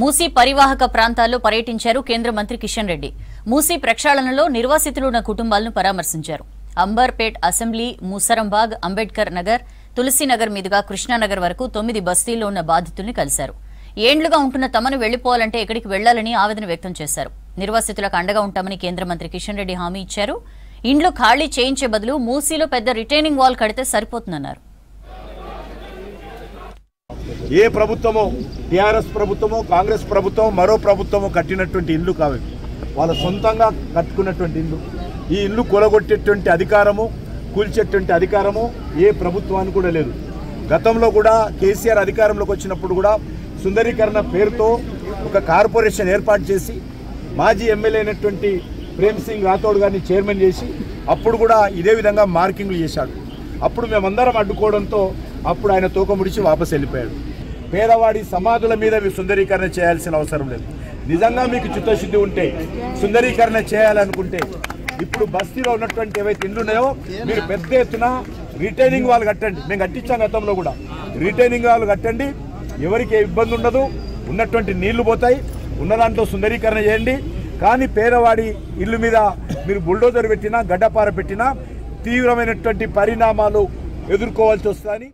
మూసీ పరివాహక ప్రాంతాల్లో పర్యటించారు కేంద్ర మంత్రి కిషన్ రెడ్డి. మూసీ ప్రక్షాళనలో నిర్వాసితులున్న కుటుంబాలను పరామర్శించారు. అంబర్పేట్ అసెంబ్లీ, మూసరంబాగ్, అంబేద్కర్ నగర్, తులసీనగర్ మీదుగా కృష్ణానగర్ వరకు 9 బస్తీల్లో ఉన్న బాధితుల్ని కలిశారు. ఏండ్లుగా ఉంటున్న తమను వెళ్లిపోవాలంటే ఎక్కడికి వెళ్లాలని ఆవేదన వ్యక్తం చేశారు. నిర్వాసితులకు అండగా ఉంటామని కేంద్ర మంత్రి కిషన్ రెడ్డి హామీ ఇచ్చారు. ఇండ్లు ఖాళీ చేయించే బదులు మూసీలో పెద్ద రిటైనింగ్ వాల్ కడితే సరిపోతుందన్నారు. ఏ ప్రభుత్వమో, టీఆర్ఎస్ ప్రభుత్వమో, కాంగ్రెస్ ప్రభుత్వం, మరో ప్రభుత్వమో కట్టినటువంటి ఇల్లు కావు. వాళ్ళ సొంతంగా కట్టుకున్నటువంటి ఇల్లు. ఈ ఇల్లు కూలగొట్టేటువంటి అధికారము, కూల్చేటువంటి అధికారము ఏ ప్రభుత్వానికి కూడా లేదు. గతంలో కూడా కేసీఆర్ అధికారంలోకి వచ్చినప్పుడు కూడా సుందరీకరణ పేరుతో ఒక కార్పొరేషన్ ఏర్పాటు చేసి మాజీ ఎమ్మెల్యే అయినటువంటి ప్రేమ్ సింగ్ రాథోడ్ గారిని చైర్మన్ చేసి అప్పుడు కూడా ఇదే విధంగా మార్కింగ్లు చేశాడు. అప్పుడు మేమందరం అడ్డుకోవడంతో అప్పుడు ఆయన తోక ముడిచి వాపసు వెళ్ళిపోయాడు. పేదవాడి సమాధుల మీద సుందరీకరణ చేయాల్సిన అవసరం లేదు. నిజంగా మీకు చిత్తశుద్ధి ఉంటే, సుందరీకరణ చేయాలనుకుంటే ఇప్పుడు బస్తీలో ఉన్నటువంటి ఏవైతే ఇండ్లు ఉన్నాయో మీరు పెద్ద ఎత్తున రిటైనింగ్ వాళ్ళు కట్టండి. మేము కట్టించాం గతంలో కూడా. రిటైనింగ్ వాళ్ళు కట్టండి, ఎవరికి ఏ ఇబ్బంది ఉండదు, ఉన్నటువంటి నీళ్లు పోతాయి, ఉన్న దాంట్లో సుందరీకరణ చేయండి. కానీ పేదవాడి ఇల్లు మీద మీరు బుల్డోజర్ పెట్టినా, గడ్డపార పెట్టినా తీవ్రమైనటువంటి పరిణామాలు ఎదుర్కోవాల్సి వస్తుందని